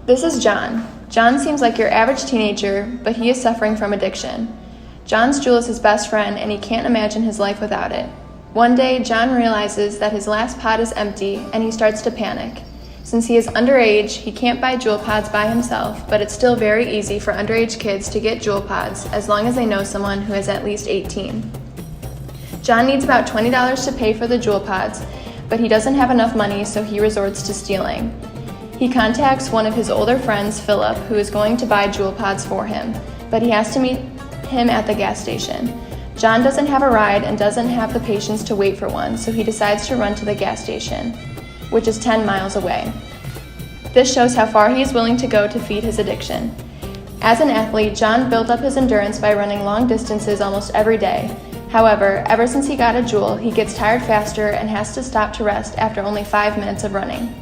This is John. John seems like your average teenager, but he is suffering from addiction. John's Juul is his best friend, and he can't imagine his life without it. One day, John realizes that his last pod is empty, and he starts to panic. Since he is underage, he can't buy Juul pods by himself, but it's still very easy for underage kids to get Juul pods as long as they know someone who is at least 18. John needs about $20 to pay for the Juul pods, but he doesn't have enough money, so he resorts to stealing. He contacts one of his older friends, Philip, who is going to buy Juul pods for him, but he has to meet him at the gas station. John doesn't have a ride and doesn't have the patience to wait for one, so he decides to run to the gas station, which is 10 miles away. This shows how far he is willing to go to feed his addiction. As an athlete, John built up his endurance by running long distances almost every day. However, ever since he got a Juul, he gets tired faster and has to stop to rest after only 5 minutes of running.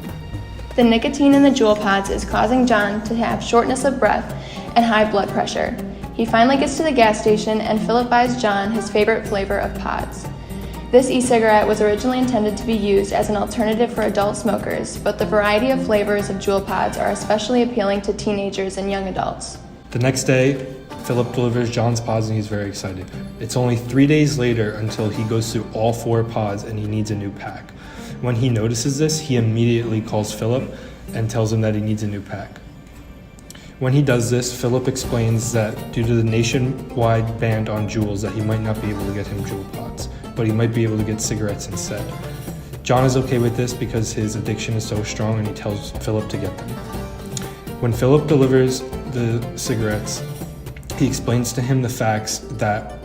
The nicotine in the Juul pods is causing John to have shortness of breath and high blood pressure. He finally gets to the gas station and Philip buys John his favorite flavor of pods. This e-cigarette was originally intended to be used as an alternative for adult smokers, but the variety of flavors of Juul pods are especially appealing to teenagers and young adults. The next day, Philip delivers John's pods and he's very excited. It's only 3 days later until he goes through all 4 pods and he needs a new pack. When he notices this, he immediately calls Philip and tells him that he needs a new pack. When he does this, Philip explains that due to the nationwide ban on Juuls that he might not be able to get him Juul pods, but he might be able to get cigarettes instead. John is okay with this because his addiction is so strong and he tells Philip to get them. When Philip delivers the cigarettes, he explains to him the facts that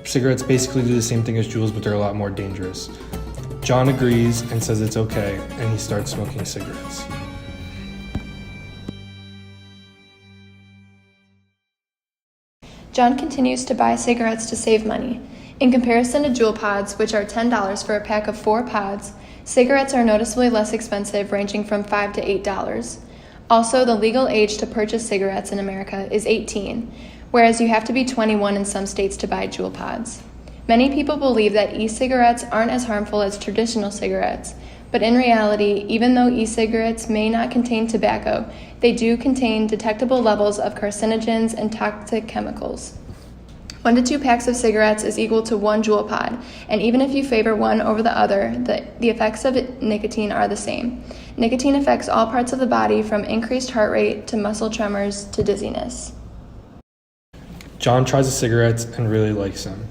cigarettes basically do the same thing as Juuls, but they're a lot more dangerous. John agrees and says it's okay, and he starts smoking cigarettes. John continues to buy cigarettes to save money. In comparison to Juul pods, which are $10 for a pack of 4 pods, cigarettes are noticeably less expensive, ranging from $5 to $8. Also, the legal age to purchase cigarettes in America is 18, whereas you have to be 21 in some states to buy Juul pods. Many people believe that e-cigarettes aren't as harmful as traditional cigarettes, but in reality, even though e-cigarettes may not contain tobacco, they do contain detectable levels of carcinogens and toxic chemicals. 1 to 2 packs of cigarettes is equal to 1 Juul pod, and even if you favor one over the other, the effects of nicotine are the same. Nicotine affects all parts of the body, from increased heart rate to muscle tremors to dizziness. John tries the cigarettes and really likes them.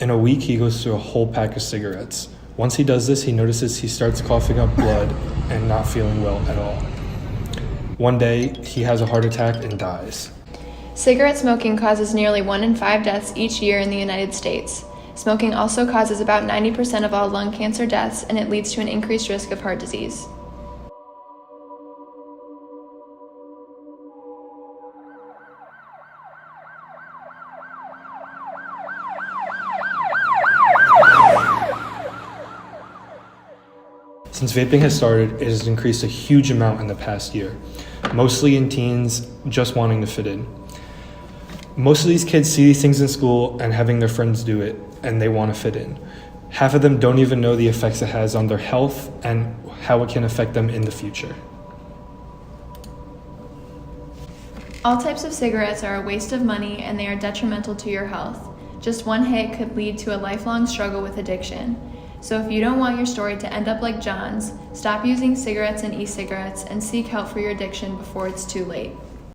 In a week, he goes through a whole pack of cigarettes. Once he does this, he notices he starts coughing up blood and not feeling well at all. One day, he has a heart attack and dies. Cigarette smoking causes nearly 1 in 5 deaths each year in the United States. Smoking also causes about 90% of all lung cancer deaths, and it leads to an increased risk of heart disease. Since vaping has started, it has increased a huge amount in the past year, mostly in teens just wanting to fit in. Most of these kids see these things in school and having their friends do it, and they want to fit in. Half of them don't even know the effects it has on their health and how it can affect them in the future. All types of cigarettes are a waste of money, and they are detrimental to your health. Just one hit could lead to a lifelong struggle with addiction. So if you don't want your story to end up like John's, stop using cigarettes and e-cigarettes and seek help for your addiction before it's too late.